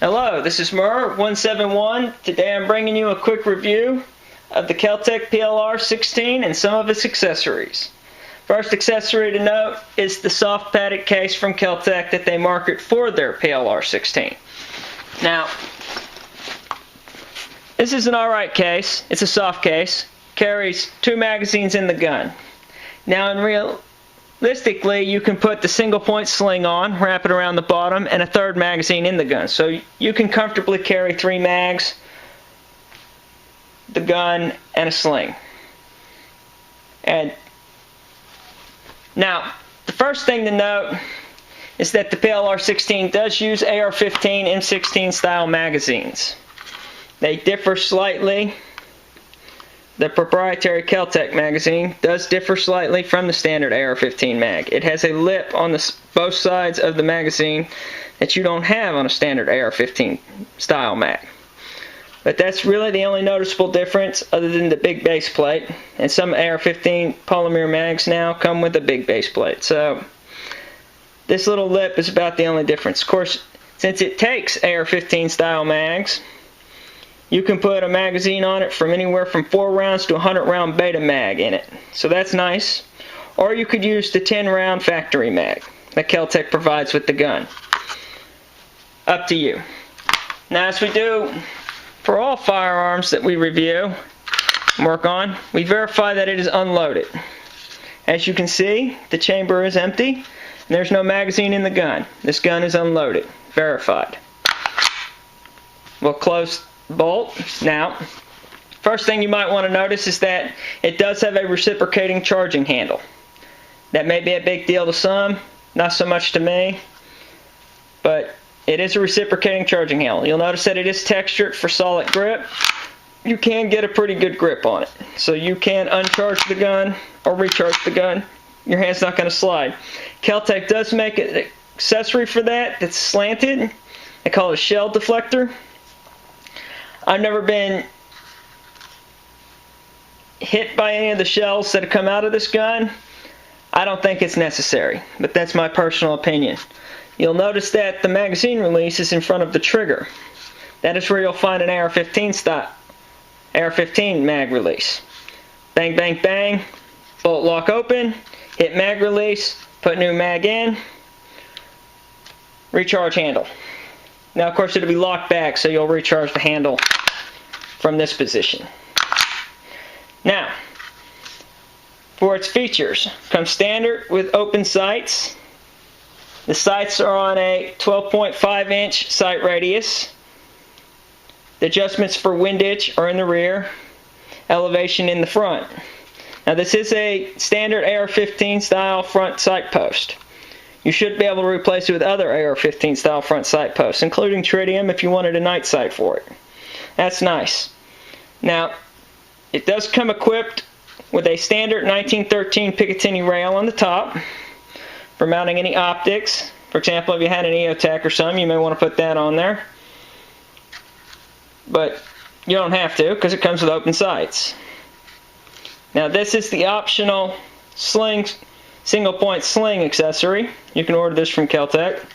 Hello, this is Mur171. Today I'm bringing you a quick review of the KelTec PLR-16 and some of its accessories. First accessory to note is the soft padded case from KelTec that they market for their PLR-16. Now, this is an alright case. It's a soft case. Carries 2 magazines in the gun. Now, realistically, you can put the single point sling on, wrap it around the bottom, and a 3rd magazine in the gun. So you can comfortably carry 3 mags, the gun, and a sling. And now, the first thing to note is that the PLR-16 does use AR-15 M16 style magazines. They differ slightly. The proprietary KelTec magazine does differ slightly from the standard AR-15 mag. It has a lip on both sides of the magazine that you don't have on a standard AR-15 style mag. But that's really the only noticeable difference other than the big base plate. And some AR-15 polymer mags now come with a big base plate. So this little lip is about the only difference. Of course, since it takes AR-15 style mags, you can put a magazine on it from anywhere from 4 rounds to 100 round beta mag in it. So that's nice. Or you could use the 10 round factory mag that KelTec provides with the gun. Up to you. Now, as we do for all firearms that we review and work on, we verify that it is unloaded. As you can see, the chamber is empty and there's no magazine in the gun. This gun is unloaded. Verified. We'll close bolt. Now, first thing you might want to notice is that it does have a reciprocating charging handle. That may be a big deal to some, not so much to me, but it is a reciprocating charging handle. You'll notice that it is textured for solid grip. You can get a pretty good grip on it. So you can uncharge the gun or recharge the gun. Your hand's not going to slide. KelTec does make an accessory for that that's slanted. They call it a shell deflector. I've never been hit by any of the shells that have come out of this gun. I don't think it's necessary, but that's my personal opinion. You'll notice that the magazine release is in front of the trigger. That is where you'll find an AR-15 style, AR-15 mag release. Bang, bang, bang, bolt lock open, hit mag release, put new mag in, recharge handle. Now, of course, it'll be locked back, so you'll recharge the handle from this position. Now, for its features, comes standard with open sights. The sights are on a 12.5 inch sight radius. The adjustments for windage are in the rear, elevation in the front. Now, this is a standard AR-15 style front sight post. You should be able to replace it with other AR-15 style front sight posts, including tritium if you wanted a night sight for it. That's nice. Now, it does come equipped with a standard 1913 Picatinny rail on the top for mounting any optics. For example, if you had an EOTech or something, you may want to put that on there. But you don't have to because it comes with open sights. Now, this is the optional single point sling accessory. You can order this from KelTec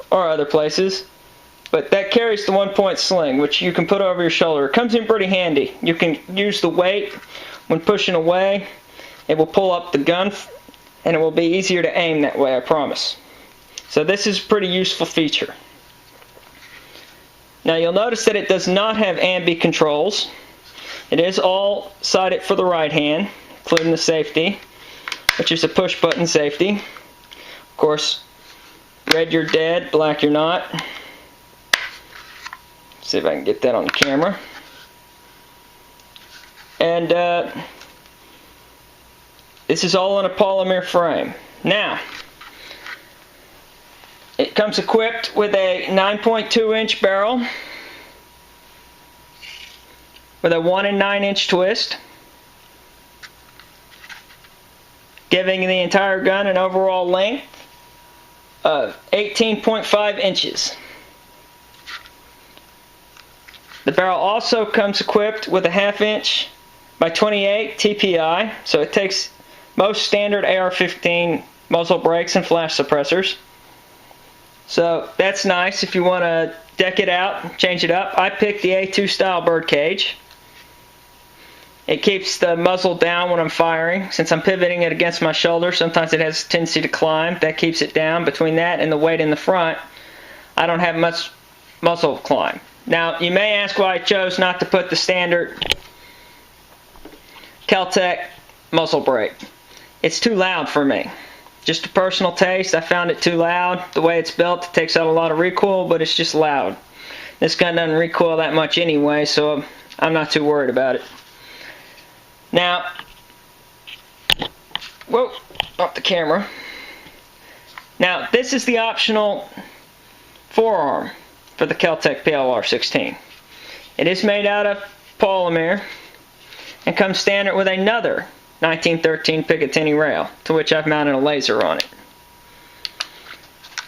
or other places, but that carries the 1 point sling, which you can put over your shoulder. It comes in pretty handy. You can use the weight when pushing away. It will pull up the gun and it will be easier to aim that way, I promise. So this is a pretty useful feature. Now, you'll notice that it does not have ambi controls. It is all sighted for the right hand, including the safety, which is a push button safety. Of course, red you're dead, black you're not. Let's see if I can get that on the camera. And this is all on a polymer frame. Now, it comes equipped with a 9.2 inch barrel with a 1 9 inch twist, giving the entire gun an overall length of 18.5 inches. The barrel also comes equipped with a 1/2 inch by 28 TPI, so it takes most standard AR-15 muzzle brakes and flash suppressors. So that's nice if you want to deck it out, change it up. I picked the A2 style bird cage. It keeps the muzzle down when I'm firing. Since I'm pivoting it against my shoulder, sometimes it has a tendency to climb. That keeps it down. Between that and the weight in the front, I don't have much muzzle climb. Now, you may ask why I chose not to put the standard KelTec muzzle brake. It's too loud for me. Just a personal taste, I found it too loud. The way it's built, it takes out a lot of recoil, but it's just loud. This gun doesn't recoil that much anyway, so I'm not too worried about it. Now, whoa, off the camera. Now, this is the optional forearm for the KelTec PLR-16. It is made out of polymer and comes standard with another 1913 Picatinny rail, to which I've mounted a laser on it.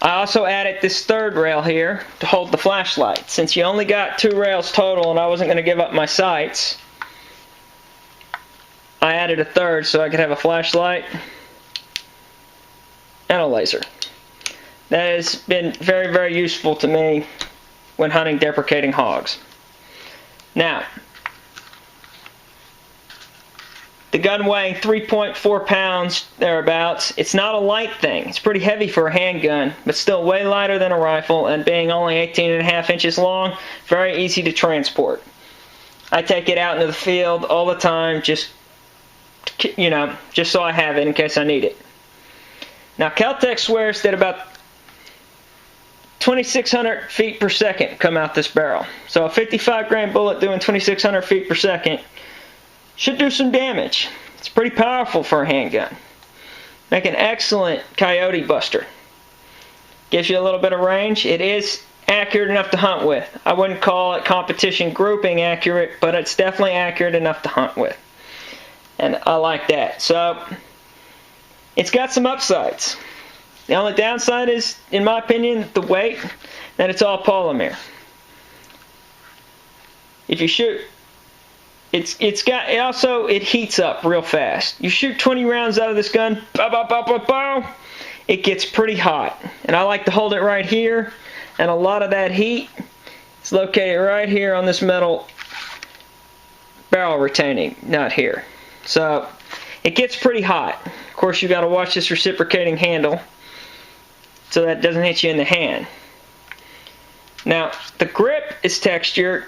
I also added this third rail here to hold the flashlight. Since you only got 2 rails total and I wasn't going to give up my sights, I added a third so I could have a flashlight and a laser. That has been very, very useful to me when hunting deprecating hogs. Now, the gun weighing 3.4 pounds thereabouts, it's not a light thing. It's pretty heavy for a handgun, but still way lighter than a rifle, and being only 18.5 inches long, very easy to transport. I take it out into the field all the time, just so I have it in case I need it. Now, KelTec swears that about 2,600 feet per second come out this barrel. So a 55 grain bullet doing 2,600 feet per second should do some damage. It's pretty powerful for a handgun. Make an excellent coyote buster. Gives you a little bit of range. It is accurate enough to hunt with. I wouldn't call it competition grouping accurate, but it's definitely accurate enough to hunt with. And I like that. So, it's got some upsides. The only downside is, in my opinion, the weight, and it's all polymer. If you shoot, it heats up real fast. You shoot 20 rounds out of this gun, bow, bow, bow, bow, bow, it gets pretty hot. And I like to hold it right here, and a lot of that heat is located right here on this metal barrel retaining nut here. So it gets pretty hot. Of course, you got to watch this reciprocating handle so that it doesn't hit you in the hand. Now, the grip is textured,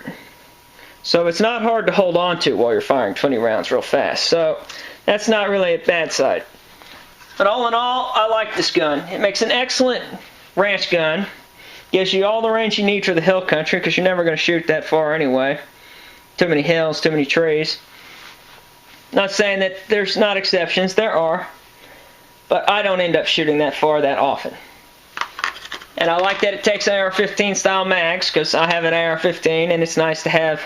so it's not hard to hold on to while you're firing 20 rounds real fast. So that's not really a bad side. But all in all, I like this gun. It makes an excellent ranch gun. Gives you all the range you need for the hill country, because you're never going to shoot that far anyway. Too many hills, too many trees. Not saying that there's not exceptions, there are. But I don't end up shooting that far that often. And I like that it takes AR-15 style mags, because I have an AR-15 and it's nice to have,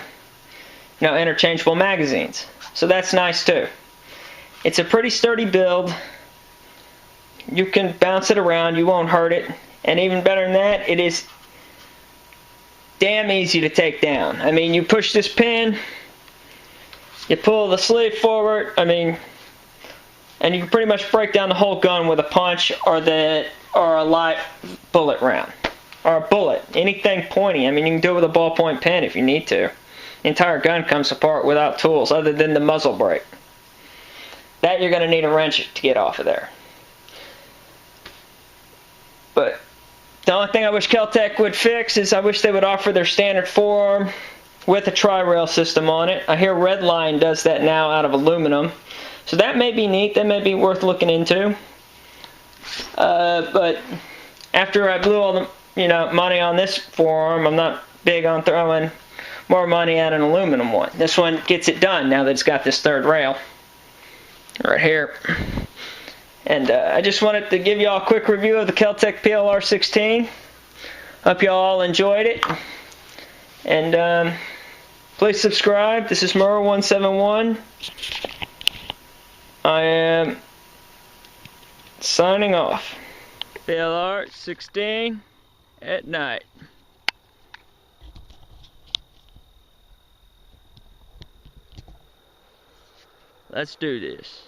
interchangeable magazines. So that's nice too. It's a pretty sturdy build. You can bounce it around, you won't hurt it. And even better than that, it is damn easy to take down. I mean, you push this pin, you pull the sleeve forward, and you can pretty much break down the whole gun with a punch or a light bullet round. Or a bullet. Anything pointy. You can do it with a ballpoint pen if you need to. The entire gun comes apart without tools other than the muzzle brake. That you're going to need a wrench to get off of there. But the only thing I wish KelTec would fix is I wish they would offer their standard forearm with a tri-rail system on it. I hear Redline does that now out of aluminum. So that may be neat. That may be worth looking into. But after I blew all the money on this forearm, I'm not big on throwing more money at an aluminum one. This one gets it done now that it's got this third rail right here. And I just wanted to give you all a quick review of the KelTec PLR-16. Hope you all enjoyed it. And please subscribe. This is Murrow171. I am signing off. PLR-16 at night. Let's do this.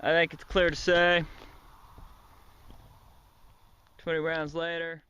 I think it's clear to say 20 rounds later.